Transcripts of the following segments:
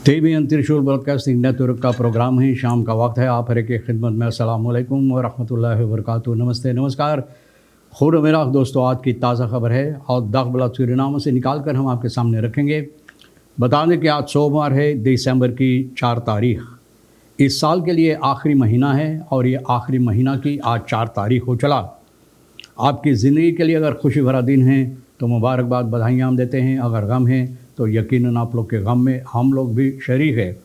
TBN त्रिशूल broadcasting network का programme है। शाम का वक्त है। आप हर की खिदमत में अस्सलाम वालेकुम व रहमतुल्लाहि व बरकातुहू। नमस्ते, नमस्कार, खुद मेरा दोस्तों। आज की ताज़ा खबर है और दाखबला सूरीनाम से निकाल कर हम आपके सामने रखेंगे। बता दें कि आज सोमवार है, दिसंबर की 4 तारीख। इस साल के लिए आखिरी महीना है और ये आखिरी महीना की आज 4 तारीख हो चला। आपकी ज़िंदगी के लिए अगर खुशी भरा दिन है तो मुबारकबाद, बधाइयाँ हम देते हैं। अगर गम है तो यकीनन आप लोग के गम में हम लोग भी शरीक है।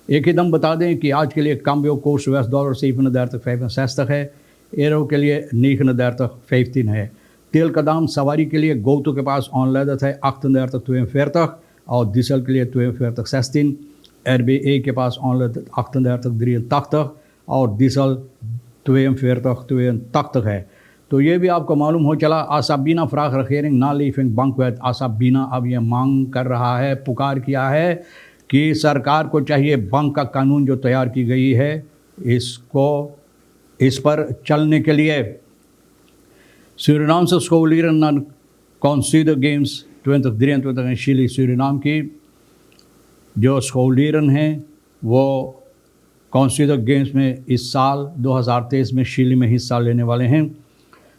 एक ही दम बता दें कि आज के लिए cambio koers $US $37,65 है। एरो के लिए $39,15 है। तेल का दाम सवारी के लिए गोतो के पास ऑनलाइन है $38,42 और डीजल के लिए $42,16। RBA के पास ऑनलाइन $38,83 और डीजल $42,82 है। तो ये भी आपको मालूम हो चला। आसाबीना फ्राक रखेरिंग ना लीफिंग बंकवेट। आसाबीना अब ये मांग कर रहा है, पुकार किया है कि सरकार को चाहिए बंक का कानून जो तैयार की गई है इस पर चलने के लिए। सूरीनाम से स्कोलिरन नन कॉन्सीडर गेम्स 2023 शिली। सूरीनाम की जो स्कोलिरन हैं वो कॉन्सीडर गेम्स में इस साल 2023 में शिली में हिस्सा लेने वाले हैं।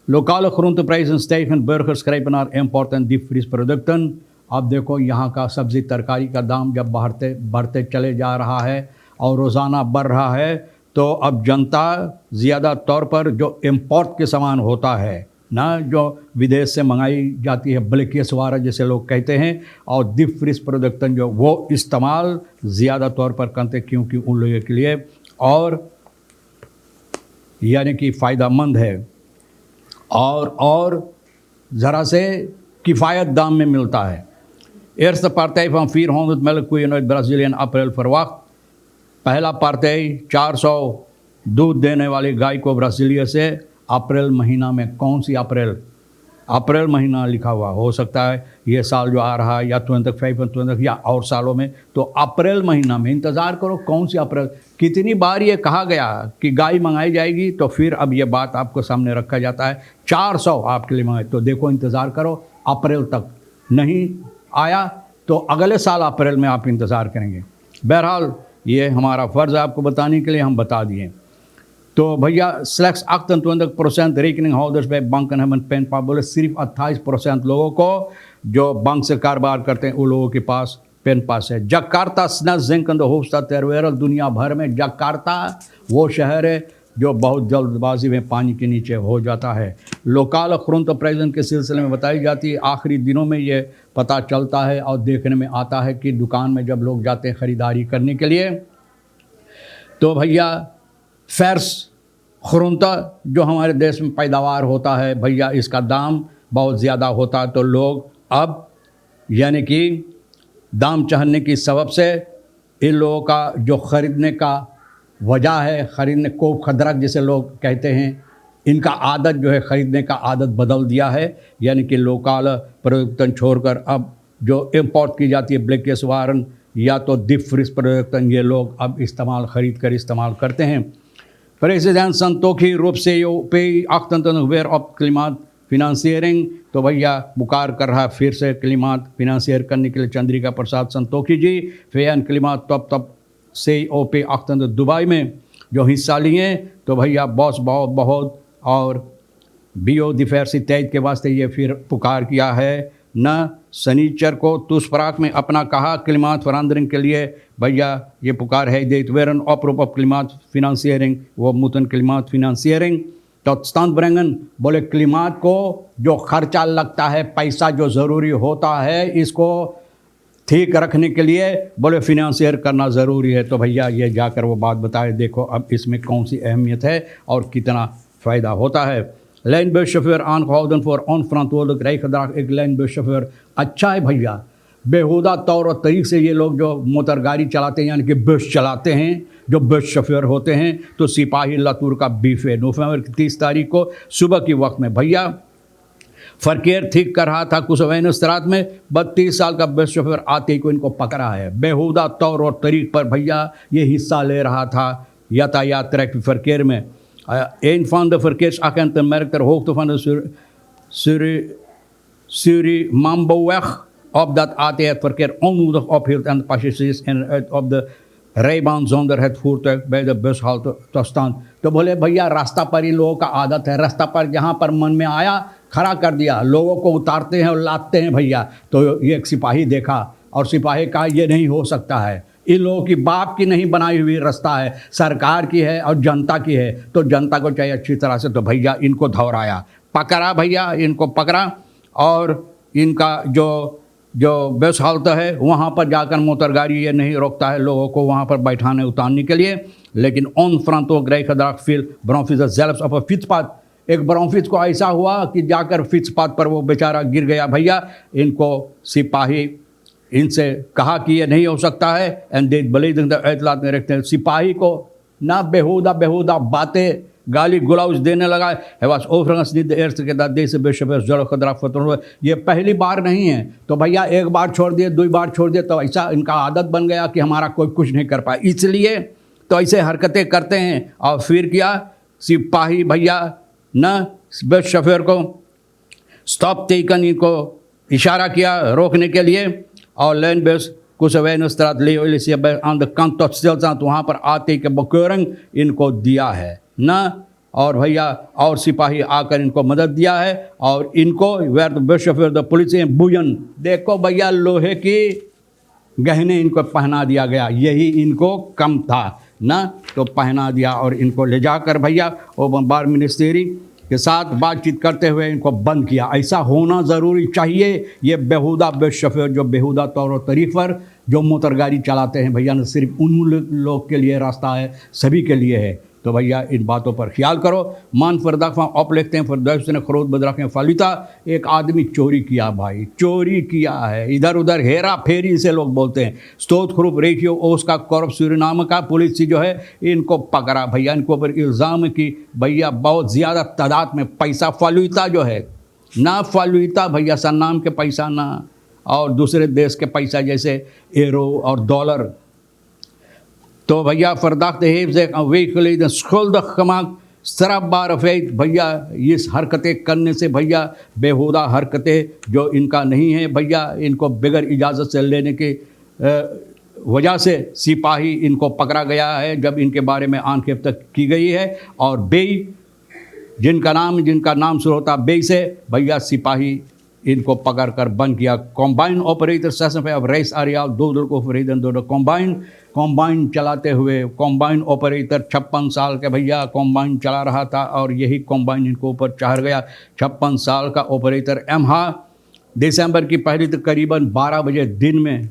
Lokale groenteprijzen stijgen, burgers grijpen naar import en diepvriesproducten। अब देखो यहाँ का सब्ज़ी तरकारी का दाम जब बढ़ते चले जा रहा है और रोज़ाना बढ़ रहा है तो अब जनता ज़्यादा तौर पर जो इम्पोर्ट के सामान होता है ना, जो विदेश से मंगाई जाती है, बल्कि वारा जैसे लोग कहते हैं, और डीप फ्रीज प्रोडक्टन जो वो इस्तेमाल ज़्यादा तौर पर करते क्योंकि उन लोगों के लिए और यानी कि फ़ायदेमंद है और ज़रा से किफ़ायत दाम में मिलता है। Eerste partij van 400 melkkoeien uit Brazilië in april verwacht। पहला पार्टी 400 दूध देने वाली गाय को ब्राज़ीलिया से अप्रैल महीना में। कौन सी अप्रैल महीना लिखा हुआ हो सकता है ये साल जो आ रहा है या 2025 या और सालों में, तो अप्रैल महीना में इंतज़ार करो। कौन सी अप्रैल? कितनी बार ये कहा गया कि गाय मंगाई जाएगी तो फिर अब ये बात आपको सामने रखा जाता है 400 आपके लिए मंगाए। तो देखो इंतज़ार करो, अप्रैल तक नहीं आया तो अगले साल अप्रैल में आप इंतज़ार करेंगे। बहरहाल ये हमारा फ़र्ज़ है आपको बताने के लिए, हम बता दिए। तो भैया slechts 28% rekening houders bij banken hebben pinpas। बोले सिर्फ 28% लोगों को जो बैंक से कारोबार करते हैं उन लोगों के पास पेन पास है। Jakarta snel zinkende hoofdstad ter wereld। दुनिया भर में जकार्ता वो शहर है जो बहुत जल्दबाजी में पानी के नीचे हो जाता है। लोकल groenteprijzen के सिलसिले में बताई जाती है। आखिरी दिनों में ये पता चलता है और देखने में आता है कि दुकान में जब लोग जाते हैं ख़रीदारी करने के लिए तो भैया फर्स खरोंता जो हमारे देश में पैदावार होता है भैया, इसका दाम बहुत ज़्यादा होता है। तो लोग अब यानी कि दाम चढ़ने की सबब से इन लोगों का जो ख़रीदने का वजह है, ख़रीदने को खदरक जिसे लोग कहते हैं, इनका आदत जो है ख़रीदने का आदत बदल दिया है। यानी कि लोकल प्रोडक्टन छोड़कर अब जो इम्पोर्ट की जाती है ब्लैक वारन या तो डीप फ्रीज प्रोडक्टन, ये लोग अब इस्तेमाल करते हैं। President Santokhi roept COP 28 weer op klimaatfinanciering। तो भैया पुकार कर रहा है फिर से क्लिमात फिनेंशियर करने के लिए चंद्रिका प्रसाद संतोखी जी। फेन क्लिमात तब COP 28 दुबई में जो हिस्सा लिए तो भैया बहुत और बायोडाइवर्सिटी के वास्ते ये फिर पुकार किया है न। सनीचर को तुस्पराक में अपना कहा क्लिमात फरांदरिंग के लिए भैया ये पुकार है देत वेरन ऑपरूप ऑफ क्लिमात फिनेंशियरिंग वो मुतन क्लिमात फिनेंशियरिंग तो स्टैंड ब्रेंगन। बोले क्लिमात को जो खर्चा लगता है, पैसा जो ज़रूरी होता है इसको ठीक रखने के लिए बोले फिनेंशियर करना ज़रूरी है। तो भैया ये जाकर वो बात बताए, देखो अब इसमें कौन सी अहमियत है और कितना फ़ायदा होता है। lijnbuschauffeur aangehouden voor onverantwoordelijk rijgedrag। एक lijnbuschauffeur अच्छा है भैया, बेहुदा तौर और तरीक़े से ये लोग जो मोटर गाड़ी चलाते हैं यानी कि बस चलाते हैं, जो बस शोफर होते हैं, तो सिपाही लातूर का बीफ है। नवंबर की 30 तारीख को सुबह के वक्त में भैया फरकेर ठीक कर रहा था कुसवैनस रात में 32 साल का बस शोफर आते ही को इनको पकड़ा है। बेहुदा तौर और तरीक़ पर भैया ये हिस्सा ले रहा था यातायात ट्रैफिक फरकेर में। Een van de verkeersagenten merkt ter hoogte van de Surimamboweg of dat ATR-verkeer onnodig ophield en de passagiers in uit op de rijbaan zonder het voertuig bij de bushalte tot stand. तो बोले भैया रास्ता पर इन लोगों का आदत है, रास्ता पर जहाँ पर मन में आया खड़ा कर दिया, लोगों को उतारते हैं और लादते हैं भैया। तो ये एक सिपाही देखा और सिपाही कहा ये नहीं हो सकता है, इन लोगों की बाप की नहीं बनाई हुई रास्ता है, सरकार की है और जनता की है, तो जनता को चाहिए अच्छी तरह से। तो भैया इनको धौराया, पकड़ा भैया, इनको पकड़ा और इनका जो बस हालत है वहाँ पर जाकर मोटर गाड़ी ये नहीं रोकता है लोगों को वहाँ पर बैठाने उतारने के लिए। लेकिन ऑन फ्रंट वो ग्रे खदराक फील ब्रॉन्फिस जेल्स ऑफ फिट्सपाथ, एक ब्रॉन्फिस को ऐसा हुआ कि जाकर फिट्सपाथ पर वो बेचारा गिर गया भैया। इनको सिपाही इनसे कहा कि ये नहीं हो सकता है एंड दे बिलीव एतलात में रखते हैं। सिपाही को ना बेहुदा बातें गाली गुलाउज देने लगा। ये पहली बार नहीं है, तो भैया एक बार छोड़ दिए, 2 बार छोड़ दिए, तो ऐसा इनका आदत बन गया कि हमारा कोई कुछ नहीं कर पाए, इसलिए तो ऐसे हरकतें करते हैं। और फिर क्या, सिपाही भैया न बस शोफर को स्टॉप टेकन, इनको इशारा किया रोकने के लिए और लैंड बस कुछ वेनस्त्रात ले वहाँ पर आते के बकरंग इनको दिया है ना। और भैया और सिपाही आकर इनको मदद दिया है और इनको द पुलिस बुजन, देखो भैया लोहे की गहने इनको पहना दिया गया, यही इनको कम था ना, तो पहना दिया और इनको ले जाकर भैया वो बम्बार मिनिस्ट्री के साथ बातचीत करते हुए इनको बंद किया। ऐसा होना ज़रूरी चाहिए। ये बेहुदा बस शोफर जो बेहुदा तौर तरीक़ पर जो मोटर गाड़ी चलाते हैं भैया, न सिर्फ उन लोग के लिए रास्ता है, सभी के लिए है। तो भैया इन बातों पर ख्याल करो। मान फरदाख आप लिखते हैं फरदाश ने खरोद बदराख फालिता, एक आदमी चोरी किया भाई, चोरी किया है, इधर उधर हेरा फेरी से लोग बोलते हैं। स्तोत खरूब रेखियो उसका कौरब सूरीनाम का पुलिस जो है इनको पकड़ा भैया, इनको ऊपर इल्ज़ाम की भैया बहुत ज़्यादा तादाद में पैसा फालुता जो है ना, फालुता भैया सन्नाम के पैसा ना और दूसरे देश के पैसा जैसे एरो और डॉलर। तो भैया फरदाख्त वेखल schuldig gemaakt strafbare feit, भैया इस हरकतें करने से भैया बेहुदा हरकतें जो इनका नहीं है भैया, इनको बगैर इजाज़त से लेने की वजह से सिपाही इनको पकड़ा गया है जब इनके बारे में आनखेप तक की गई है। और बेई जिनका नाम शुरू होता बेई से भैया सिपाही इनको पकड़ कर बंद किया। कॉम्बाइन ऑपरेटर सेशन पे अब रेस आरियाल दो को फरीदन दो कॉम्बाइन चलाते हुए, कॉम्बाइन ऑपरेटर 56 साल के भैया कॉम्बाइन चला रहा था और यही कॉम्बाइन इनको ऊपर चढ़ गया। 56 साल का ऑपरेटर एमहा दिसंबर की पहली तो करीबन 12 बजे दिन में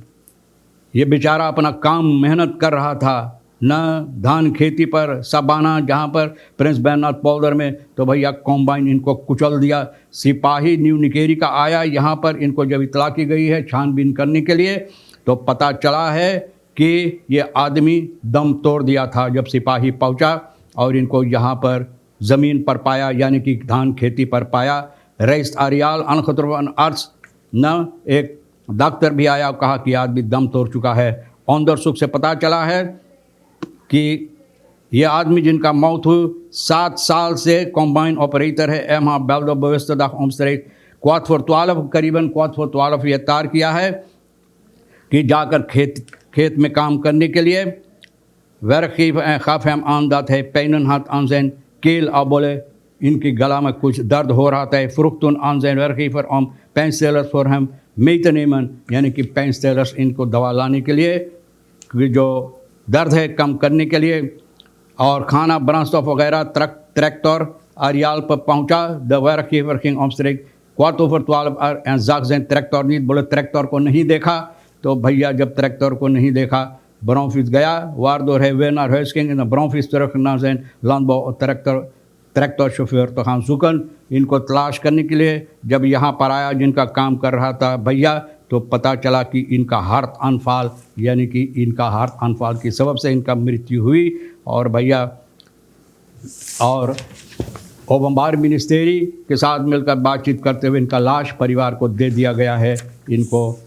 ये बेचारा अपना काम मेहनत कर रहा था न, धान खेती पर सबाना जहाँ पर प्रिंस बैननाथ पौधर में, तो भैया कॉम्बाइन इनको कुचल दिया। सिपाही न्यू निकेरी का आया यहाँ पर, इनको जब इतला की गई है छानबीन करने के लिए तो पता चला है कि ये आदमी दम तोड़ दिया था। जब सिपाही पहुँचा और इनको यहाँ पर ज़मीन पर पाया, यानी कि धान खेती पर पाया। रईस आरियाल अनखतरवन अर्स न, एक डॉक्टर भी आया, कहा कि आदमी दम तोड़ चुका है। औंदर सुख से पता चला है कि ये आदमी जिनका मौत हुई 7 साल से कॉम्बाइन ऑपरेटर है एम बेल्डो बवस्तदाख ओमस्ट्रेट क्वाथ फॉर 12 करीबन क्वाथ फॉर 12 ये तार किया है कि जाकर खेत में काम करने के लिए। वेरखीफ खाफ हम आमदात है पैनन हाथ आनजैन केल आ, बोले इनकी गला में कुछ दर्द हो रहा था। फ़ुरुख्तुन आनजैन वेरखीफर ओम पेंसटेलर्स फॉर हम मेतनेमन, यानी कि पेंसटेलर्स इनको दवा लाने के लिए, जो दर्द है कम करने के लिए। और खाना ब्रांस्टॉफ वगैरह ट्रैक्टर आरियाल पर पहुंचा। द वेरखीफ वर्किंग ऑमस्ट्रेक क्वाटो फॉर 12 एंड जागजैन ट्रैक्टर नीट, बोले ट्रैक्टर को नहीं देखा। तो भैया जब ट्रैक्टर को नहीं देखा ब्रॉन्फिस गया वारदोर है वेनार हेस्किंग इन ब्रॉन्फिस तरफ नाजैन लॉन्बो ट्रैक्टर शोफर तो खान सुकन इनको तलाश करने के लिए जब यहाँ पर आया जिनका काम कर रहा था भैया, तो पता चला कि इनका हार्ट अनफॉल, यानी कि इनका हार्ट अनफॉल की सबब से इनका मृत्यु हुई। और भैया और ओबम्बार मिनिस्ट्री के साथ मिलकर बातचीत करते हुए इनका लाश परिवार को दे दिया गया है, इनको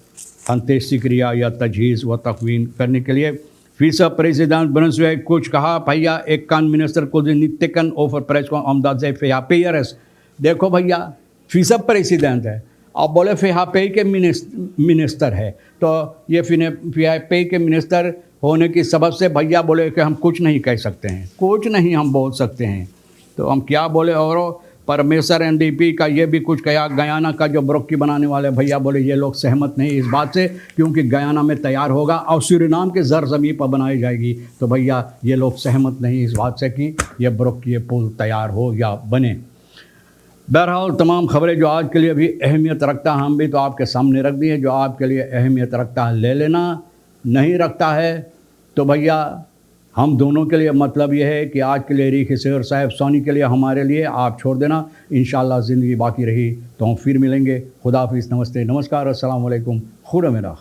अंत्येष्टि क्रिया या तजहीज़ व तकवीन करने के लिए। फीसा प्रेसिडेंट ब्रंसवेग कुछ कहा भैया, एक कान मिनिस्टर को नित्यकन ओफर प्रेस को अमदाद से फेयापेयरस। देखो भैया फीसा प्रेसिडेंट है अब बोले फ़िहापे के मिनिस्टर है, तो ये फ़िहापे के मिनिस्टर होने की सबब से भैया बोले कि हम कुछ नहीं कह सकते हैं, कुछ नहीं हम बोल सकते हैं, तो हम क्या बोले। और परमेश्वर एनडीपी का ये भी कुछ कहा, गयाना का जो ब्रोकी बनाने वाले भैया बोले ये लोग सहमत नहीं इस बात से, क्योंकि गयाना में तैयार होगा और सूरीनाम के ज़मीन पर बनाई जाएगी, तो भैया ये लोग सहमत नहीं इस बात से कि ये ब्रोकी ये पुल तैयार हो या बने। बहरहाल तमाम खबरें जो आज के लिए भी अहमियत रखता है, हम भी तो आपके सामने रख दिए। जो आपके लिए अहमियत रखता है ले लेना, नहीं रखता है तो भैया हम दोनों के लिए मतलब ये है कि आज के लिए रीखी शेर साहब सोनी के लिए हमारे लिए आप छोड़ देना। इंशाअल्लाह ज़िंदगी बाकी रही तो हम फिर मिलेंगे। खुदा हाफिज़, नमस्ते, नमस्कार, अस्सलाम वालेकुम, खुदा मेरा।